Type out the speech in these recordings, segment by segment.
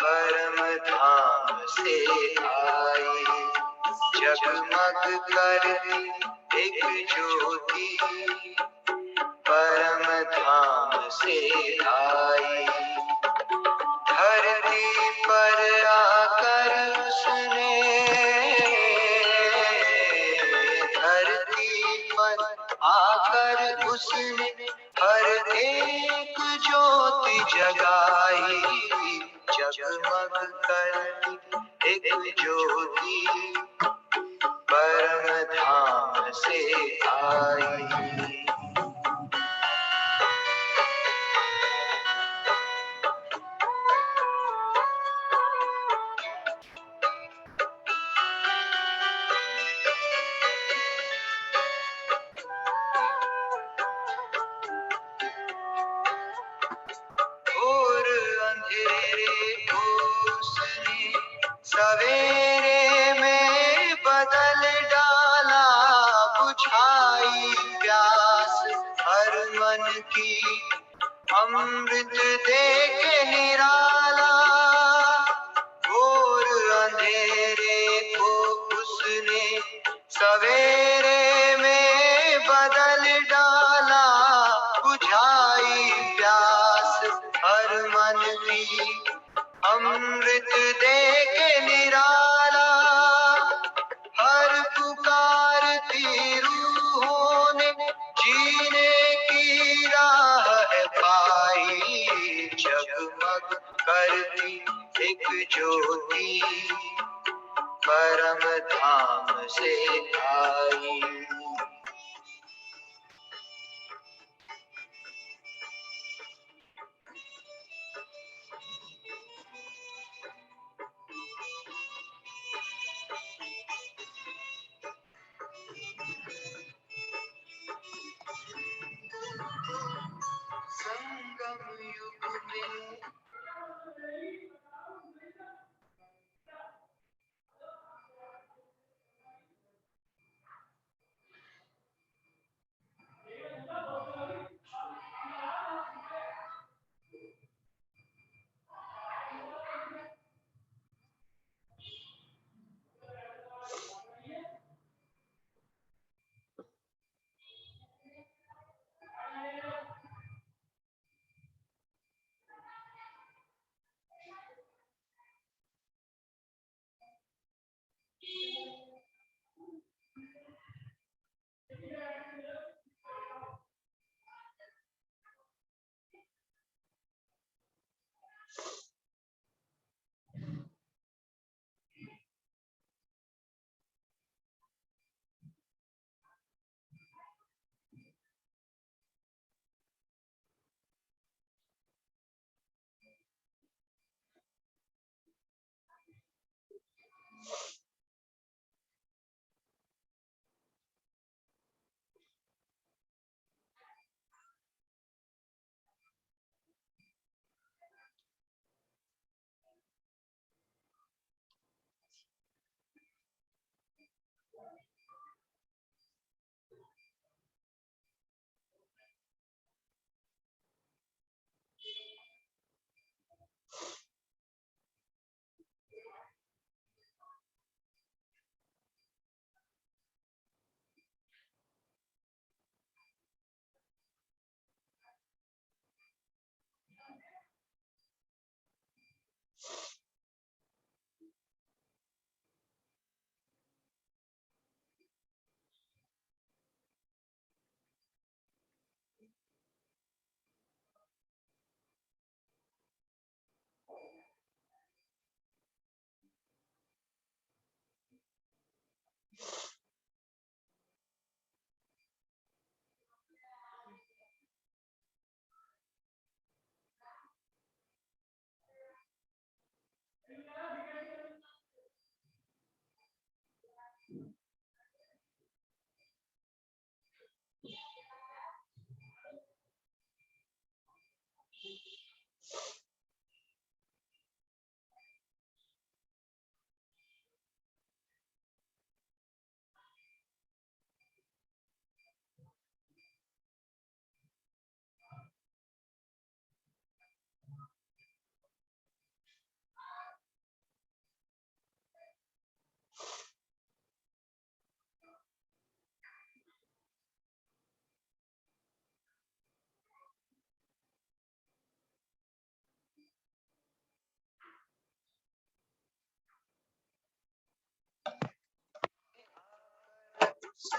परम धाम से आई, जगमग करती एक ज्योति, परम धाम से आई। धरती पर आकर उसने, धरती पर आकर उसने हर एक ज्योति जगाई, जगमग करती एक ज्योति, परम धाम से आई। घोर अंधेरे को उसने सवेरे में बदल डाला, बुझाई प्यास हर मन की, अमृत दे के निराला। घोर अंधेरे को उसने सवेरे में बदल डाला, बुझाई प्यास हर मन की, अमृत दे के निराला। हर पुकारती रूहों ने जीने की राह है पाई, जगमग करती एक ज्योति, परम धाम से आई। संगम युग में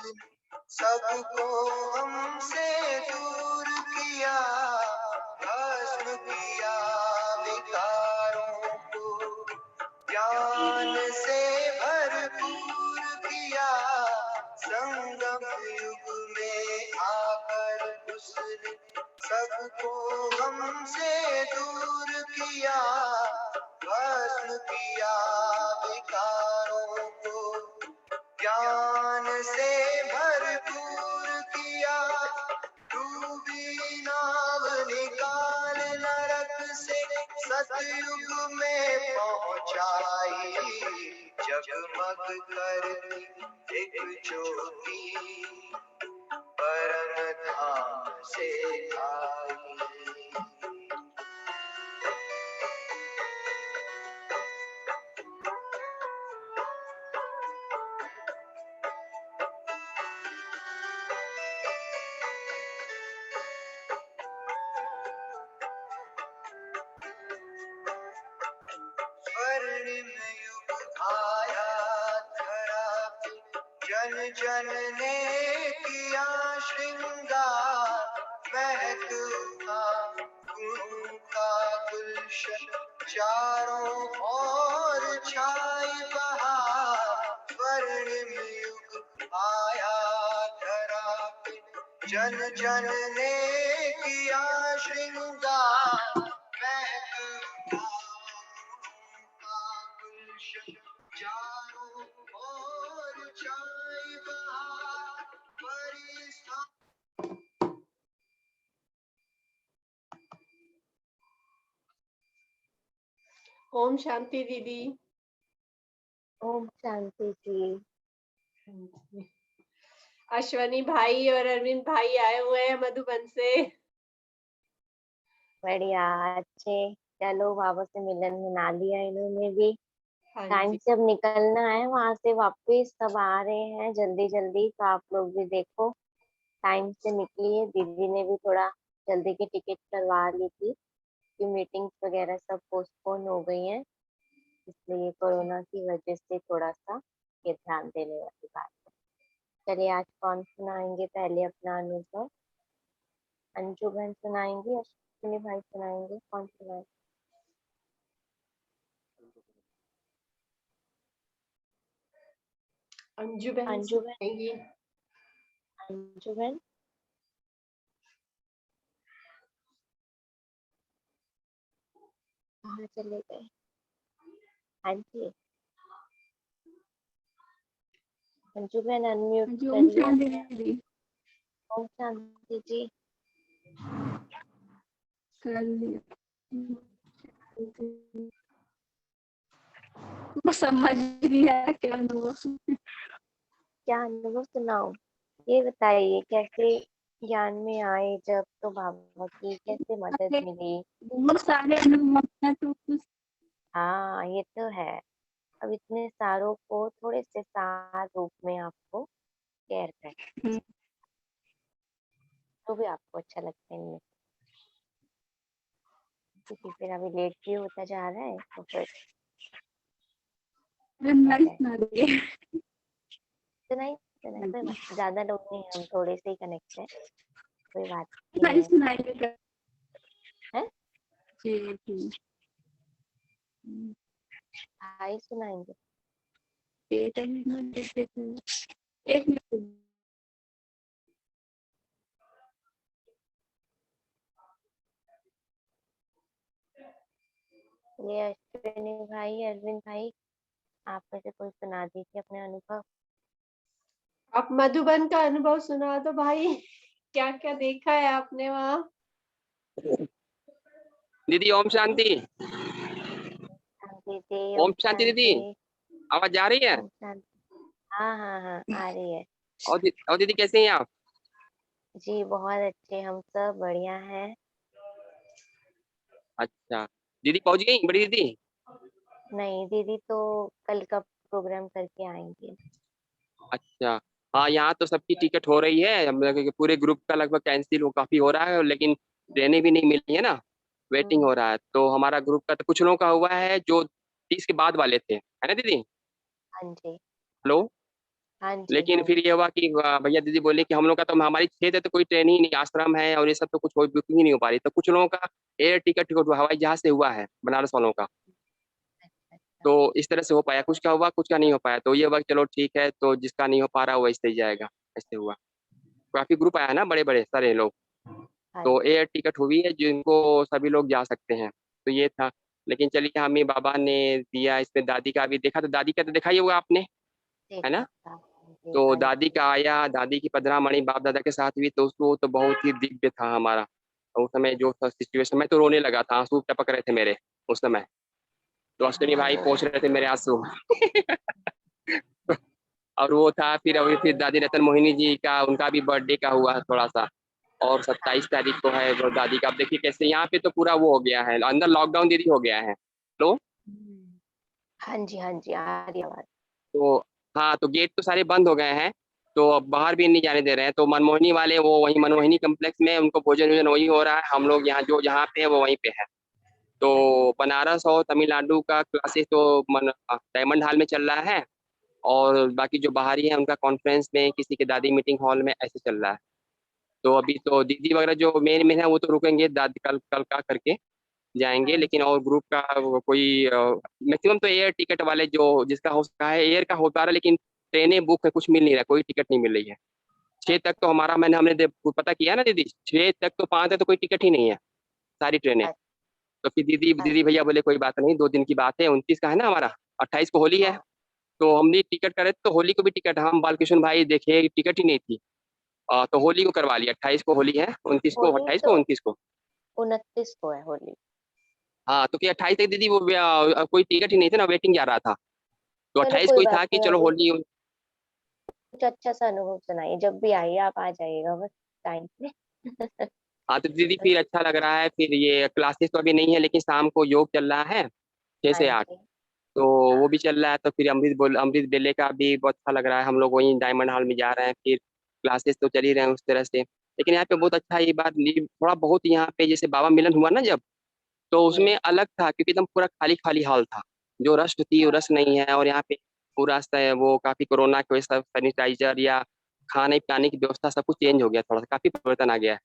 दिन सबको हमसे दूर किया, भस्म किया विकारों को, ज्ञान से भरपूर किया। संगम युग में आकर उसने सबको हमसे दूर किया, भस्म किया विकारों को, ज्ञान से भरपूर किया। डूबी नाव निकाल नरक से सतयुग में पहुंचाई, जगमग करती एक ज्योति परम धाम से आई। स्वर्णिम युग आया धरा पे, जन जन ने किया श्रृंगार, महक उठा गुणों का गुलशन, चारों ओर छाई बहार। स्वर्णिम युग आया धरा पे, जन जन ने किया श्रृंगार, महक उठा चारों ओर छाई बहार। ओम शांति दीदी। ओम शांति जी। अश्वनी भाई और अरविंद भाई आए हुए हैं मधुबन से। बढ़िया, अच्छे। चलो, बाबा से मिलन मना लिया इन्होंने भी। हाँ टाइम जी। से अब निकलना है वहां से वापस, सब आ रहे हैं जल्दी जल्दी, तो आप लोग भी देखो टाइम से निकलिए। दीदी ने भी थोड़ा जल्दी की टिकट करवा ली थी कि मीटिंग्स वगैरह सब पोस्टपोन हो गई हैं, इसलिए कोरोना की वजह से थोड़ा सा ये ध्यान देने वाली बात है। चलिए, आज कौन सुनाएंगे पहले अपना अनुभव? अंजू बहन सुनाएंगी, अश्विनी भाई सुनाएंगे, कौन सुनाएंगे? अंजू बहन अंजू बहन। सुनाएंगी। अंजू बहन कहाँ चले गए? हाँ जी, अंजू बहन अनम्यूट करिए। ओम शांति जी। समझ नहीं आया क्या अनुभव। क्या अनुभव सुनाओ, ये बताइए कैसे ज्ञान में आए जब, तो बाबा की कैसे मदद मिली? बहुत सारे अनुभव हैं तो कुछ हाँ, ये तो है। अब इतने सारों को थोड़े से सार रूप में आपको शेयर कर, तो भी आपको अच्छा लगता है इनमें, क्योंकि फिर अभी लेट भी होता जा रहा है, तो फिर सुनाइए। सुनाई सुनाई कोई बात, ज्यादा लोग नहीं, हम थोड़े से ही कनेक्ट है, कोई बात नहीं नहीं सुनाइएगा। है। जी जी। भाई सुनाएंगे। एक मिनट। ये अश्विनी भाई, अरविंद भाई, आप में से कोई सुना दीजिए अपने अनुभव। आप मधुबन का अनुभव सुना दो भाई। क्या क्या देखा है आपने वहाँ? दीदी ओम शांति। शांति जी। ओम शांति दीदी, आवाज आ रही है? ओम शांति। हाँ हाँ हाँ, आ रही है। और दीदी कैसे हैं आप? जी बहुत अच्छे, हम सब बढ़िया हैं। अच्छा, दीदी पहुंच गई बड़ी दीदी? नहीं, दीदी तो कल का प्रोग्राम करके आएंगे। अच्छा, हाँ यहाँ तो सबकी टिकट हो रही है, हम लोग के पूरे ग्रुप का लगभग कैंसिल हो, काफी हो रहा है, लेकिन ट्रेनें भी नहीं मिली है ना, वेटिंग हो रहा है। तो हमारा ग्रुप का तो कुछ लोगों का हुआ है जो 30 के बाद वाले थे, है ना दीदी? हाँ जी। हेलो, हाँ जी, लेकिन हाँ फिर जी। ये हुआ कि भैया दीदी बोले कि हम लोग का तो हमारी क्षेत्र है तो कोई ट्रेन ही नहीं, आश्रम है और ये सब तो कुछ बुकिंग ही नहीं हो पा रही, तो कुछ लोगों का एयर टिकट हवाई जहाज से हुआ है, बनारस वालों का। अच्छा, अच्छा। तो इस तरह से हो पाया, कुछ का हुआ कुछ का नहीं हो पाया, तो ये हुआ कि चलो ठीक है, तो जिसका नहीं हो पा रहा वो ऐसे ही जाएगा, ऐसे हुआ। काफी ग्रुप आया ना, बड़े बड़े सारे लोग, हाँ तो जी, एयर टिकट हुई है जिनको सभी लोग जा सकते हैं, तो ये था। लेकिन चलिए हमें बाबा ने दिया, इसमें दादी का भी देखा, तो दादी का तो देखा ही होगा आपने, है देखा ना। था। हाँ जी, तो हाँ दादी जी। का आया, दादी की पधरामणि बाप दादा के साथ हुई, तो उसको तो बहुत ही दिव्य था हमारा। तो उस समय जो सिचुएशन, मैं तो रोने लगा था, आंसू टपक रहे थे मेरे उस समय, तो अश्विनी भाई ओह! पोंछ रहे थे मेरे आंसू। और वो था फिर, अभी फिर दादी रतन मोहिनी जी का, उनका भी बर्थडे का हुआ थोड़ा सा, और हाँ 27 तारीख को है जो दादी का। अब देखिए कैसे यहाँ पे तो पूरा वो हो गया है, अंदर लॉकडाउन दीदी हो गया है। तो हुँ। हाँ जी, हाँ जी, आ रही आवाज़। तो हाँ, तो गेट तो सारे बंद हो गए हैं, तो अब बाहर भी नहीं जाने दे रहे हैं, तो मनमोहिनी वाले वो वहीं मनमोहिनी कम्प्लेक्स में उनको भोजन वोजन वही हो रहा है, हम लोग यहाँ जो जहाँ पे है वो वहीं पे है। तो बनारस और तमिलनाडु का क्लासेस तो डायमंड हॉल में चल रहा है, और बाकी जो बाहरी है उनका कॉन्फ्रेंस में किसी के दादी मीटिंग हॉल में ऐसे चल रहा है। तो अभी तो दीदी वगैरह जो मेन में है वो तो रुकेंगे, दादी कल कल का करके जाएंगे, हाँ लेकिन जी। और ग्रुप का वो कोई मैक्सिमम तो एयर टिकट वाले जो जिसका हो सका है एयर का हो पा रहा है, लेकिन ट्रेनें बुक है, कुछ मिल नहीं रहा, कोई टिकट नहीं मिल रही है। 6 तक तो हमारा, हमने पता किया ना दीदी, 6 तक तो 5 तक तो कोई टिकट ही नहीं है, सारी ट्रेनें। अ तो फिर दीदी दीदी भैया बोले कोई बात नहीं, 2 दिन की बात है, 29 का है ना हमारा, 28 को होली है। हाँ, तो हमने टिकट करे तो होली को भी टिकट, हम बालकृष्ण भाई देखे टिकट ही नहीं थी। तो होली को करवा लिया, 28 को होली है, 29 को, होली 28 को, तो 29 को। 29 को है होली। हाँ, तो फिर 28 तक दीदी वो कोई टिकट ही नहीं था ना, वेटिंग जा रहा था, तो चलो 28 कोई को ही बात था कि नहीं, चलो अभी होली। कुछ अच्छा-सा अनुभव सुनाइए, जब भी आइए आप आ जाइएगा बस टाइम पे। हाँ तो दीदी फिर अच्छा लग रहा है, फिर ये क्लासेस तो अभी नहीं है, लेकिन शाम को योग चल रहा है, 6 से 8, हाँ जी, तो हाँ, वो भी चल रहा है। तो फिर अमृत बेले का भी बहुत अच्छा लग रहा है, हम लोग वहीं डायमंड हॉल में जा रहे हैं, फिर क्लासेस तो चल ही रहे हैं उस तरह से। लेकिन यहाँ पे बहुत अच्छा, ये बात थोड़ा बहुत यहाँ पे जैसे बाबा मिलन हुआ ना जब, तो जी, उसमें अलग था, क्योंकि एकदम पूरा खाली खाली हॉल था, जो रश थी वो हाँ, रश नहीं है, और यहाँ पे पूरा वो काफी कोरोना की वजह से सैनिटाइजर या खाने पाने की व्यवस्था सब कुछ चेंज हो गया, थोड़ा सा काफी परिवर्तन आ गया है।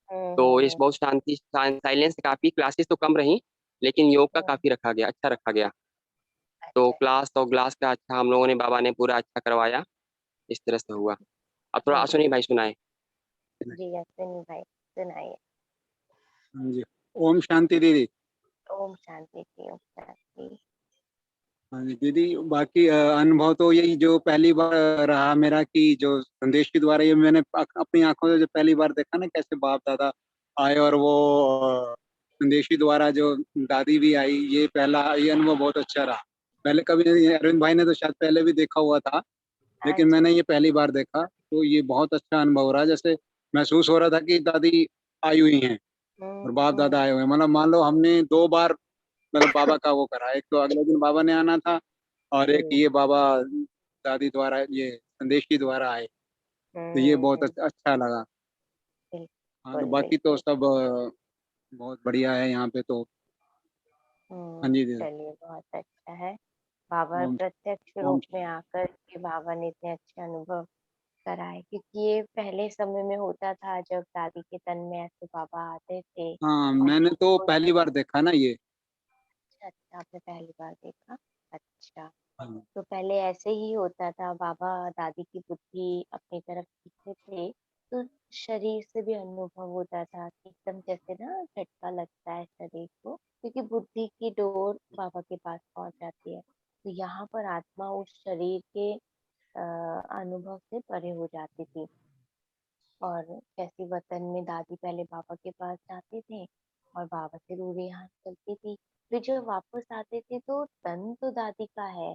हुँ, तो हुँ, इस हुँ, बहुत शांति साइलेंस, काफी क्लासेस तो कम रही, लेकिन योग का हुँ, काफी रखा गया, अच्छा रखा गया। तो अच्छा, क्लास तो ग्लास का अच्छा हम लोगों ने, बाबा ने पूरा अच्छा करवाया, इस तरह से हुआ। अब थोड़ा हुँ, अश्विनी भाई सुनाए। जी, अश्विनी भाई सुनाइए। हाँ जी। ओम शांति दीदी। ओम शांति जी, ओम शांति। हाँ जी दीदी, बाकी अनुभव तो यही जो पहली बार रहा मेरा, कि जो संदेश के द्वारा ये मैंने अपनी आंखों से जो पहली बार देखा ना, कैसे बाप दादा आए, और वो संदेश के द्वारा जो दादी भी आई, ये पहला ये अनुभव बहुत अच्छा रहा। पहले कभी नहीं, अरविंद भाई ने तो शायद पहले भी देखा हुआ था, हाँ लेकिन जी, मैंने ये पहली बार देखा, तो ये बहुत अच्छा अनुभव रहा। जैसे महसूस हो रहा था कि दादी आई हुई हैं और हुँ, बाप दादा हुँ, आए हुए हैं, मतलब मान लो हमने 2 बार मतलब बाबा का वो करा, एक तो अगले दिन बाबा ने आना था, और एक जी, ये बाबा दादी द्वारा ये संदेश के द्वारा आए, तो ये बहुत हुँ, अच्छा लगा। हाँ, तो बिल्कुल, बाकी तो बिल्कुल। सब बहुत बढ़िया है यहाँ पे तो। हाँ जी दीदी। चलिए बहुत अच्छा है। बाबा ओम प्रत्यक्ष ओम। रूप में आकर के बाबा ने इतने अच्छे अनुभव कराए, क्योंकि ये पहले समय में होता था जब दादी के तन में ऐसे बाबा आते थे हाँ, और मैंने तो सबको पहली बार देखा ना ये। अच्छा, अच्छा आपने पहली बार देखा। अच्छा, हाँ। तो पहले ऐसे ही होता था, बाबा दादी की बुद्धि अपनी तरफ खींचते थे, तो शरीर से भी अनुभव होता था कि एकदम जैसे ना झटका लगता है शरीर को, क्योंकि बुद्धि की डोर बाबा के पास पहुंच जाती है। तो यहाँ पर आत्मा उस शरीर के अनुभव से परे हो जाती थी। और जैसे वतन में दादी पहले बाबा के पास जाते थे और बाबा से रूढ़ी हाथ चलती थी, फिर जब वापस आते थे तो तन तो दादी का है,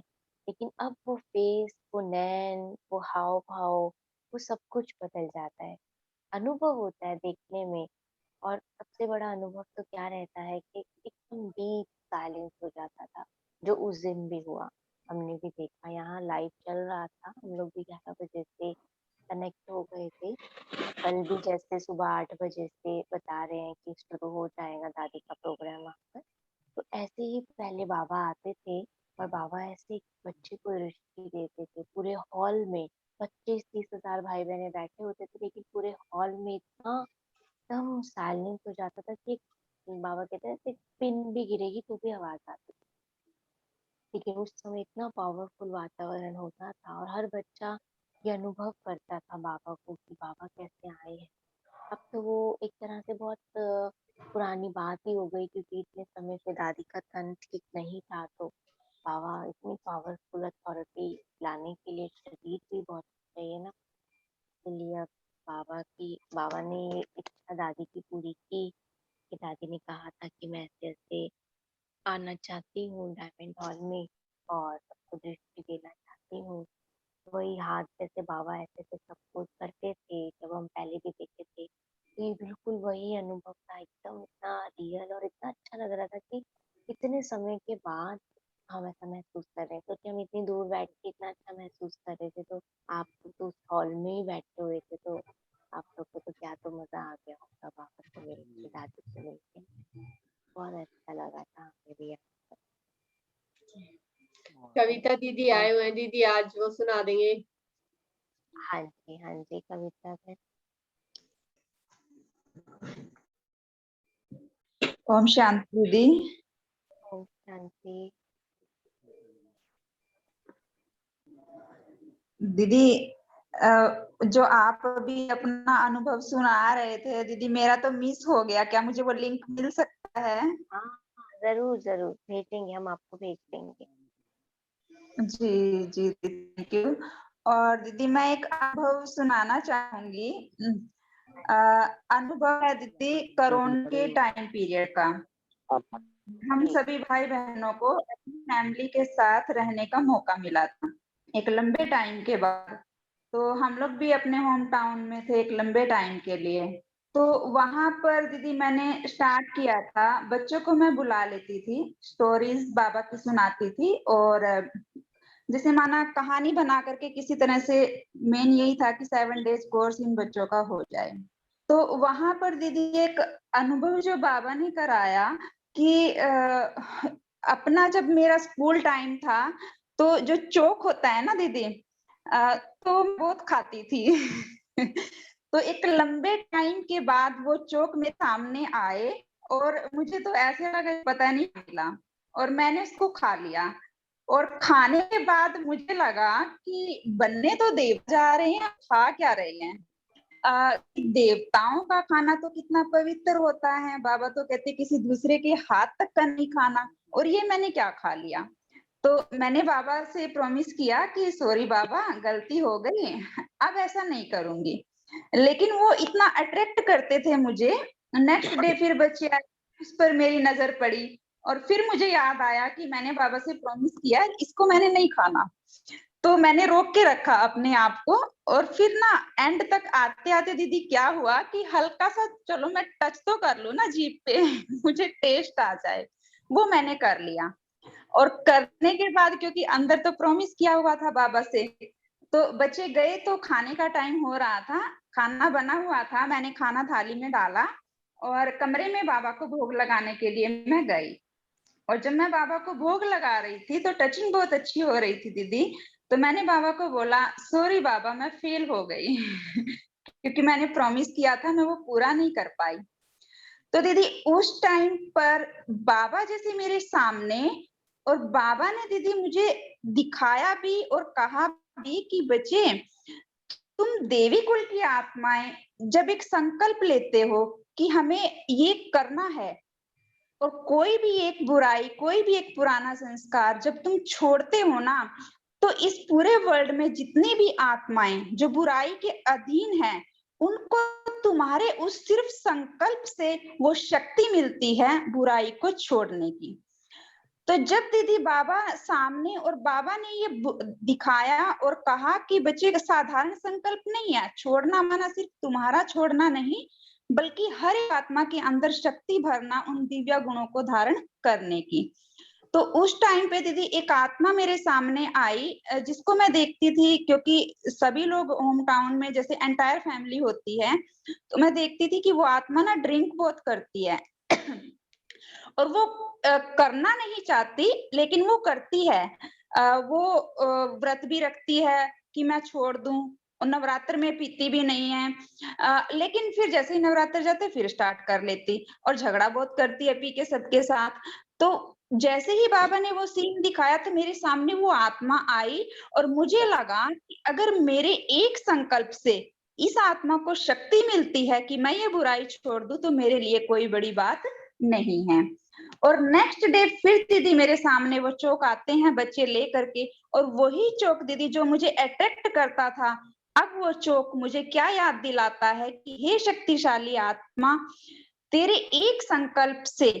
लेकिन अब वो फेस, वो नैन, वो हाव भाव, वो सब कुछ बदल जाता है। अनुभव होता है देखने में। और सबसे बड़ा अनुभव तो क्या रहता है कि एकदम डीप साइलेंस हो जाता था, जो उस दिन भी हुआ। हमने भी देखा, यहाँ लाइव चल रहा था, हम लोग भी 11 बजे से कनेक्ट हो गए थे। कल भी जैसे सुबह 8 बजे से बता रहे हैं कि शुरू हो जाएगा दादी का प्रोग्राम वहाँ पर। तो ऐसे ही पहले बाबा आते थे और बाबा ऐसे बच्चे को दृष्टि देते थे। पूरे हॉल में 25-30 हजार भाई बहने बैठे होते थे, लेकिन पूरे हॉल में इतना एकदम साइलेंट हो जाता था कि बाबा कहते हैं एक पिन भी गिरेगी तो भी आवाज आती थी। लेकिन उस समय इतना पावरफुल वातावरण होता था और हर बच्चा ये अनुभव करता था बाबा को कि बाबा कैसे आए हैं। अब तो वो एक तरह से बहुत पुरानी बात ही हो गई, क्योंकि इतने समय से दादी का तन ठीक नहीं था, तो बाबा इतनी पावरफुल अथॉरिटी लाने के लिए शरीर भी बहुत चाहिए ना। इसलिए अब बाबा ने ये इच्छा दादी की पूरी की कि दादी ने कहा था कि मैं ऐसे ऐसे आना चाहती हूँ डायमंड हॉल में और सबको दृष्टि देना चाहती हूँ। वही हाथ जैसे बाबा ऐसे ऐसे सब कुछ करते थे जब हम पहले भी देखे थे। तो ये बिल्कुल वही अनुभव था, एकदम इतना रियल और इतना अच्छा लग रहा था कि इतने समय के बाद हम ऐसा महसूस कर रहे थे, क्योंकि हम इतनी दूर बैठ के इतना अच्छा महसूस कर रहे थे। तो आप तो उस हॉल में ही बैठे हुए थे, तो आप लोग को तो क्या तो मजा आ गया होगा बाबा से मिलके, दादी से मिलके। बहुत अच्छा लगा था हमें भी। कविता दीदी आए हुए हैं, दीदी आज वो सुना देंगे। हाँ जी कविता है। ओम शांति दीदी। ओम शांति। दीदी जो आप अभी अपना अनुभव सुना रहे थे दीदी, मेरा तो मिस हो गया, क्या मुझे वो लिंक मिल सकता है? हाँ जरूर जरूर भेजेंगे, हम आपको भेज देंगे। जी जी थैंक यू। और दीदी मैं एक अनुभव सुनाना चाहूंगी। अनुभव है दीदी कोरोना के टाइम पीरियड का। हम सभी भाई बहनों को अपनी फैमिली के साथ रहने का मौका मिला था एक लंबे टाइम के बाद। तो हम लोग भी अपने होम टाउन में थे एक लंबे टाइम के लिए। तो वहां पर दीदी मैंने स्टार्ट किया था, बच्चों को मैं बुला लेती थी, स्टोरीज बाबा की सुनाती थी, और जैसे माना कहानी बना करके किसी तरह से, मेन यही था कि 7 डेज कोर्स इन बच्चों का हो जाए। तो वहां पर दीदी एक अनुभव जो बाबा ने कराया कि अपना जब मेरा स्कूल टाइम था तो जो चोक होता है ना दीदी, तो बहुत खाती थी तो एक लंबे टाइम के बाद वो चोक मेरे सामने आए और मुझे तो ऐसे लगा पता नहीं मिला, और मैंने उसको खा लिया। और खाने के बाद मुझे लगा कि बनने तो देव जा रहे हैं, खा क्या रहे हैं। देवताओं का खाना तो कितना पवित्र होता है, बाबा तो कहते किसी दूसरे के हाथ तक का नहीं खाना, और ये मैंने क्या खा लिया। तो मैंने बाबा से प्रॉमिस किया कि सॉरी बाबा गलती हो गई, अब ऐसा नहीं करूंगी। लेकिन वो इतना अट्रैक्ट करते थे मुझे। नेक्स्ट डे फिर बच्चे आए, उस पर मेरी नजर पड़ी, और फिर मुझे याद आया कि मैंने बाबा से प्रॉमिस किया इसको मैंने नहीं खाना। तो मैंने रोक के रखा अपने आप को, और फिर ना एंड तक आते आते दीदी क्या हुआ कि हल्का सा चलो मैं टच तो कर लूं ना जीभ पे मुझे टेस्ट आ जाए, वो मैंने कर लिया। और करने के बाद क्योंकि अंदर तो प्रॉमिस किया हुआ था बाबा से, तो बच्चे गए तो खाने का टाइम हो रहा था, खाना बना हुआ था, मैंने खाना थाली में डाला और कमरे में बाबा को भोग लगाने के लिए मैं गई। और जब मैं बाबा को भोग लगा रही थी तो टचिंग बहुत अच्छी हो रही थी दीदी। तो मैंने बाबा को बोला सॉरी बाबा मैं फेल हो गई क्योंकि मैंने प्रॉमिस किया था, मैं वो पूरा नहीं कर पाई। तो दीदी उस टाइम पर बाबा जैसे मेरे सामने, और बाबा ने दीदी मुझे दिखाया भी और कहा भी कि बच्चे तुम देवी कुल की आत्माएं जब एक संकल्प लेते हो कि हमें ये करना है, और कोई भी एक बुराई, कोई भी एक पुराना संस्कार जब तुम छोड़ते हो ना, तो इस पूरे वर्ल्ड में जितनी भी आत्माएं जो बुराई के अधीन हैं, उनको तुम्हारे उस सिर्फ संकल्प से वो शक्ति मिलती है बुराई को छोड़ने की। तो जब दीदी बाबा सामने, और बाबा ने ये दिखाया और कहा कि बच्चे का साधारण संकल्प नहीं है छोड़ना, माना सिर्फ तुम्हारा छोड़ना नहीं, बल्कि हर एक आत्मा के अंदर शक्ति भरना उन दिव्य गुणों को धारण करने की। तो उस टाइम पे दीदी एक आत्मा मेरे सामने आई जिसको मैं देखती थी, क्योंकि सभी लोग होम टाउन में जैसे एंटायर फैमिली होती है, तो मैं देखती थी कि वो आत्मा ना ड्रिंक बहुत करती है और वो करना नहीं चाहती लेकिन वो करती है। वो व्रत भी रखती है कि मैं छोड़ दूं, और नवरात्र में पीती भी नहीं है। लेकिन फिर जैसे ही नवरात्र जाते फिर स्टार्ट कर लेती, और झगड़ा बहुत करती है पी के सबके साथ। तो जैसे ही बाबा ने वो सीन दिखाया तो मेरे सामने वो आत्मा आई, और मुझे लगा कि अगर मेरे एक संकल्प से इस आत्मा को शक्ति मिलती है कि मैं ये बुराई छोड़ दूं, तो मेरे लिए कोई बड़ी बात नहीं है। और नेक्स्ट डे फिर दीदी मेरे सामने वो चौक आते हैं बच्चे ले करके, और वही चौक दीदी जो मुझे अट्रैक्ट करता था, अब वो चौक मुझे क्या याद दिलाता है कि हे शक्तिशाली आत्मा, तेरे एक संकल्प से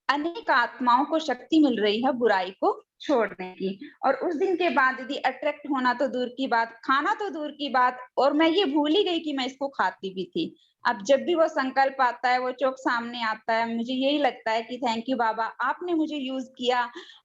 अनेक आत्माओं को शक्ति मिल रही है बुराई को छोड़ने की। और उस दिन के बाद दीदी अट्रैक्ट होना तो दूर की बात, खाना तो दूर की बात, और मैं ये भूल ही गई कि मैं इसको खाती भी थी। अब जब भी वो संकल्प आता है, वो चौक सामने आता है, मुझे यही लगता है कि थैंक यू बाबा, आपने मुझे यूज किया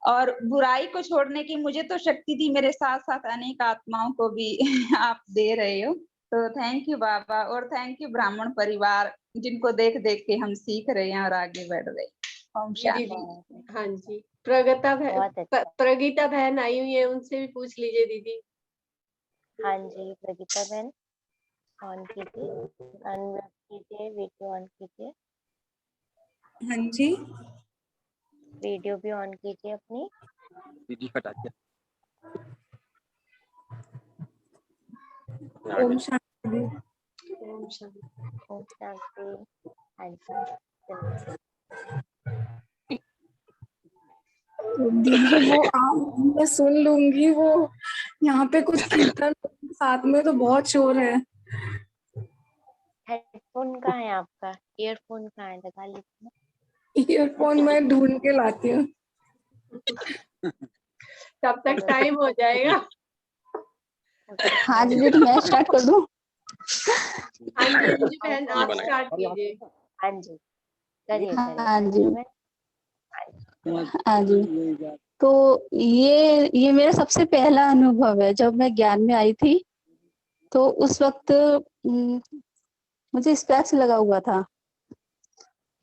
और बुराई को छोड़ने की मुझे तो शक्ति दी, मेरे साथ साथ अनेक आत्माओं को भी आप दे रहे हो। तो थैंक यू बाबा, और थैंक यू ब्राह्मण परिवार, जिनको देख देख के हम सीख रहे हैं और आगे बढ़ रहे हैं। ओम जी शांति। दीदी। हाँ जी, प्रगता बहुत अच्छा। प्रगीता बहन आई हुई है, उनसे भी पूछ लीजिए दीदी। हाँ जी, प्रगीता बहन ऑन कीजिए, अनम्यूट कीजिए, वीडियो ऑन कीजिए, हाँ जी। वीडियो भी ऑन कीजिए अपनी। दीदी हटा दिया। ओम शांति। ओम शांति। ओम शांति। हाँ जी, चलिए। दीदी वो मैं सुन लूंगी, वो यहाँ पे कुछ कीर्तन साथ में तो बहुत शोर है। हेडफोन कहाँ है आपका? ईयरफोन कहाँ है? लगा लीजिए। ईयरफोन मैं ढूंढ के लाती हूँ। तब तक टाइम हो जाएगा। हाँ दीदी, तो मैं स्टार्ट कर दूं? हाँ जी अंजू बहन, आप स्टार्ट कीजिए। हाँ जी, करिए हाँ करिए जी। अंजू बहन। हाँ जी। तो ये मेरा सबसे पहला अनुभव है। जब मैं ज्ञान में आई थी तो उस वक्त मुझे स्पेक्स लगा हुआ था।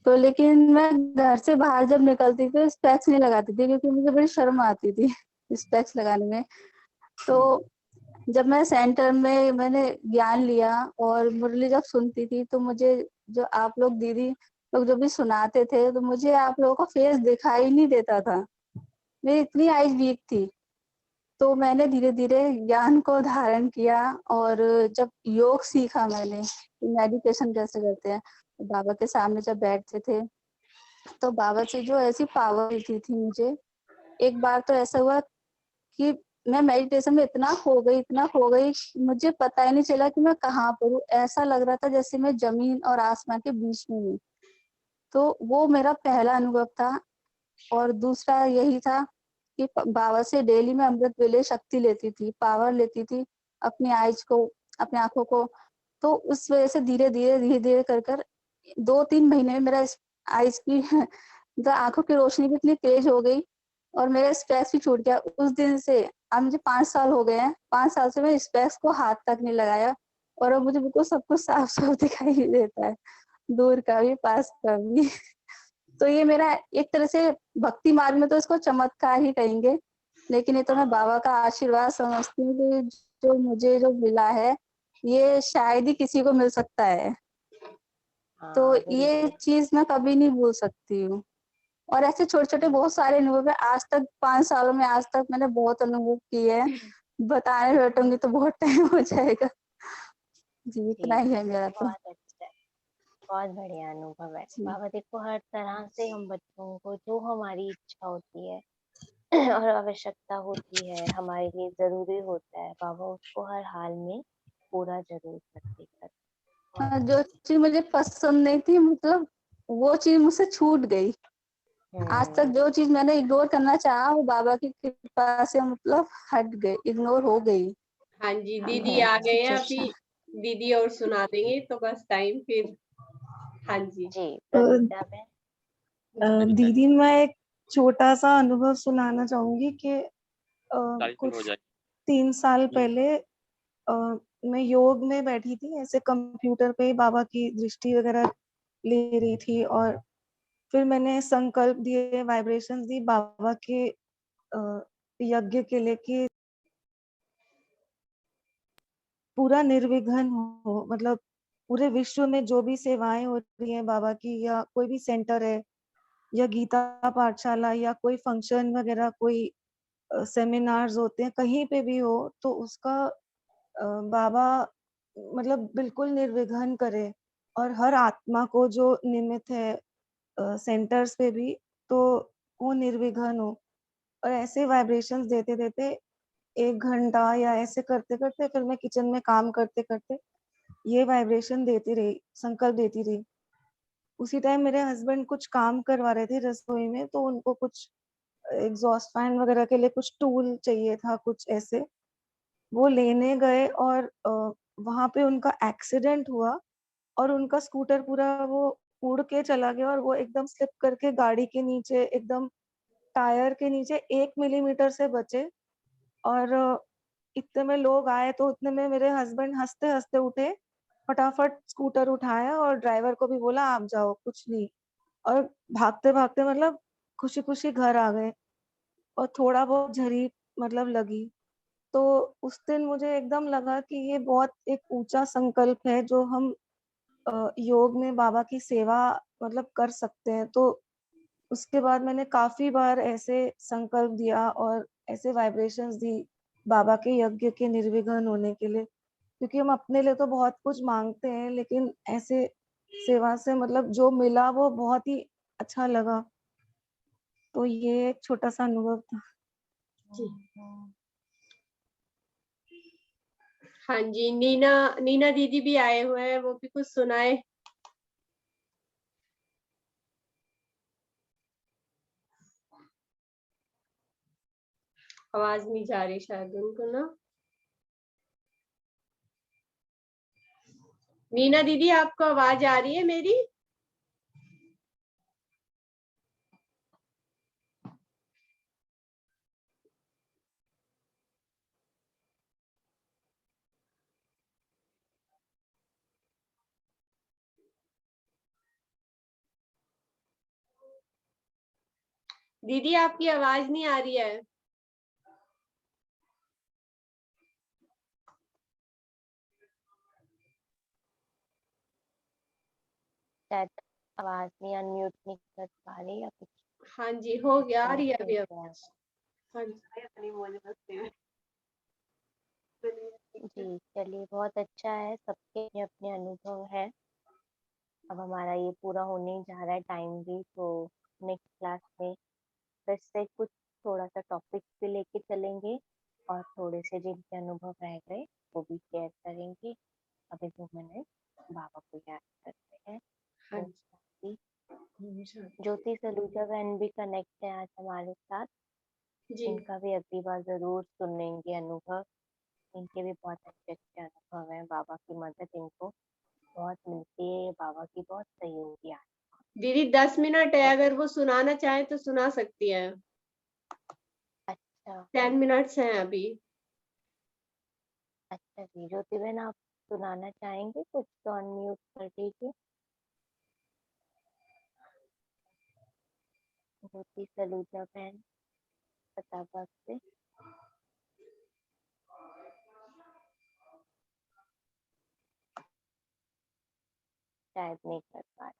तो लेकिन मैं घर से बाहर जब निकलती थी तो स्पेक्स नहीं लगाती थी, क्योंकि मुझे बड़ी शर्म आती थी स्पेक्स लगाने में। तो जब मैं सेंटर में मैंने ज्ञान लिया और मुरली जब सुनती थी, तो मुझे जो आप लोग दीदी लोग जो भी सुनाते थे, तो मुझे आप लोगों का फेस दिखाई नहीं देता था। मेरी इतनी आईज वीक थी। तो मैंने धीरे धीरे ज्ञान को धारण किया, और जब योग सीखा मैंने, मेडिटेशन कैसे करते हैं, तो बाबा के सामने जब बैठते थे तो बाबा से जो ऐसी पावर मिलती थी मुझे। एक बार तो ऐसा हुआ कि मैं मेडिटेशन में इतना खो गई, मुझे पता ही नहीं चला कि मैं कहाँ पर हूँ। ऐसा लग रहा था जैसे मैं जमीन और आसमान के बीच में हूँ। तो वो मेरा पहला अनुभव था। और दूसरा यही था कि बाबा से डेली मैं अमृत वेले शक्ति लेती थी, पावर लेती थी अपनी आइज को, अपनी आंखों को। तो उस वजह से धीरे धीरे कर 2-3 महीने में मेरा आइज की जो आंखों की रोशनी भी इतनी तेज हो गई, और मेरा स्पेक्स भी छूट गया उस दिन से। अब मुझे 5 साल हो गए हैं, 5 साल से मैं स्पेक्स को हाथ तक नहीं लगाया, और अब मुझे बिल्कुल सब कुछ साफ साफ दिखाई देता है, दूर का भी पास का भी। तो ये मेरा एक तरह से भक्ति मार्ग में तो इसको चमत्कार ही कहेंगे, लेकिन ये तो मैं बाबा का आशीर्वाद समझती हूँ कि जो मुझे जो मिला है, ये शायद ही किसी को मिल सकता है। तो हाँ, ये बिल्कुल। चीज मैं कभी नहीं भूल सकती हूँ। और ऐसे छोटे छोटे बहुत सारे अनुभव है आज तक, 5 सालों में आज तक मैंने बहुत अनुभव किए हैं। बताने बैठूंगी तो बहुत टाइम हो जाएगा जी। इतना ठीक ही है, है मेरा तो बहुत अच्छा है, बहुत बढ़िया अनुभव है। जी। बाबा देखो, हर तरह से हम बच्चों को जो हमारी इच्छा होती है और आवश्यकता होती है, हमारे लिए जरूरी होता है, बाबा उसको हर हाल में पूरा जरूर करते हैं। हाँ, जो चीज मुझे पसंद नहीं थी, मतलब वो चीज मुझसे छूट गई। आज तक जो चीज मैंने इग्नोर करना चाहा, वो बाबा की कृपा से मतलब हट गई, इग्नोर हो गई। हाँ जी, हाँ, दीदी बहुत आ गए हैं अच्छा। अभी। दीदी और सुना देंगे, तो बस टाइम फिर। हाँ जी। जी, प्रगीता बहन। दीदी मैं एक छोटा सा अनुभव सुनाना चाहूंगी कि कुछ हो जाए। 3 साल पहले मैं योग में बैठी थी, ऐसे कंप्यूटर पे बाबा की दृष्टि वगैरह ले रही थी, और फिर मैंने संकल्प दिए, वाइब्रेशंस दी बाबा के यज्ञ के लिए कि पूरा निर्विघ्न हो, मतलब पूरे विश्व में जो भी सेवाएं हो रही हैं बाबा की, या कोई भी सेंटर है या गीता पाठशाला या कोई फंक्शन वगैरह, कोई सेमिनार्स होते हैं, कहीं पे भी हो, तो उसका बाबा मतलब बिल्कुल निर्विघ्न करे, और हर आत्मा को जो निमित्त है सेंटर्स पे भी, तो वो निर्विघ्न हो। और ऐसे वाइब्रेशंस देते देते 1 घंटा या ऐसे करते करते, फिर मैं किचन में काम करते करते ये वाइब्रेशन देती रही, संकल्प देती रही। उसी टाइम मेरे हस्बैंड कुछ काम करवा रहे थे रसोई में, तो उनको कुछ एग्जॉस्ट फैन वगैरह के लिए कुछ टूल चाहिए था, कुछ ऐसे वो लेने गए, और वहां पे उनका एक्सीडेंट हुआ, और उनका स्कूटर पूरा वो उड़ के चला गया, और वो एकदम स्लिप करके गाड़ी के नीचे, एकदम टायर के नीचे 1 मिलीमीटर से बचे। और इतने में लोग आए, तो उतने में मेरे हस्बैंड हंसते हंसते उठे, फटाफट स्कूटर उठाया और ड्राइवर को भी बोला आप जाओ, कुछ नहीं, और भागते भागते मतलब खुशी खुशी घर आ गए, और थोड़ा बहुत झरी मतलब लगी। तो उस दिन मुझे एकदम लगा कि ये बहुत एक ऊंचा संकल्प है जो हम योग में बाबा की सेवा मतलब कर सकते हैं। तो उसके बाद मैंने काफी बार ऐसे संकल्प दिया और ऐसे वाइब्रेशंस दी बाबा के यज्ञ के निर्विघ्न होने के लिए, क्योंकि हम अपने लिए तो बहुत कुछ मांगते हैं, लेकिन ऐसे सेवा से मतलब जो मिला वो बहुत ही अच्छा लगा। तो ये एक छोटा सा अनुभव था जी। हाँ जी, नीना नीना दीदी भी आए हुए हैं, वो भी कुछ सुनाए। आवाज नहीं जा रही शायद उनको ना। नीना दीदी, आपको आवाज आ रही है मेरी? दीदी आपकी आवाज नहीं आ रही है। शायद आवाज नहीं, अनम्यूट नहीं कर पा रही या कुछ। हाँ जी, हो गया, आ रही है अभी है। आवाज। हाँ जी। जी चलिए, बहुत अच्छा है, सबके अपने अपने अनुभव है। अब हमारा ये पूरा होने ही जा रहा है टाइम भी, तो नेक्स्ट क्लास में फिर से कुछ थोड़ा सा टॉपिक भी लेके चलेंगे, और थोड़े से जिनके अनुभव रह गए वो भी शेयर करेंगे। अभी 2 मिनट बाबा को याद करते हैं। हाँ ओम शांति। ज्योति सलूजा बहन भी कनेक्ट है आज हमारे साथ। जी। इनका भी अगली बार जरूर सुनेंगे अनुभव। इनके भी बहुत अच्छे अच्छे अनुभव हैं, बाबा की मदद इनको बहुत मिलती है, बाबा की बहुत सहयोगी है। दीदी 10 मिनट है, अगर वो सुनाना चाहे तो सुना सकती है। अच्छा 10 मिनट्स हैं अभी। अच्छा जी, ज्योति बहन आप सुनाना चाहेंगे कुछ तो अनम्यूट कर दीजिए। ज्योति सलूजा बहन फटाफट से। शायद नहीं कर पा रही।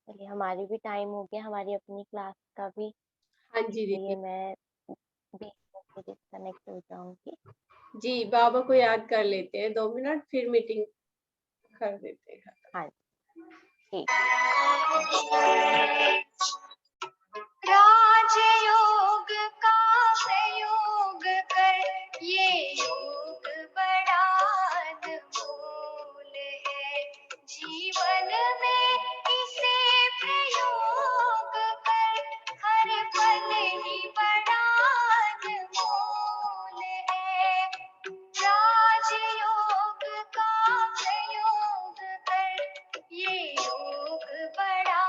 चलिए, हमारी भी टाइम हो गया, हमारी अपनी क्लास का भी, हाँ जी इसलिए दीदी। मैं बीच में से डिस्कनेक्ट हो जाऊंगी। जी, बाबा को याद कर लेते हैं 2 मिनट, फिर मीटिंग कर देते हैं। हाँ ठीक। राजयोग का प्रयोग कर ये योग बड़ा अनमोल है। जीवन में इसे प्रयोग कर हर पल ही बड़ा अनमोल है। राजयोग का प्रयोग कर ये योग बड़ा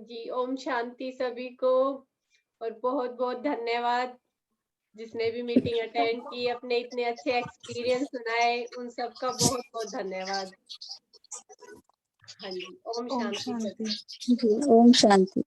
जी, ओम शांति सभी को, और बहुत बहुत धन्यवाद जिसने भी मीटिंग अटेंड की, अपने इतने अच्छे एक्सपीरियंस सुनाए, उन सबका बहुत बहुत धन्यवाद। हाँ जी, ओम ओम शांति सभी। शांति। जी, ओम शांति।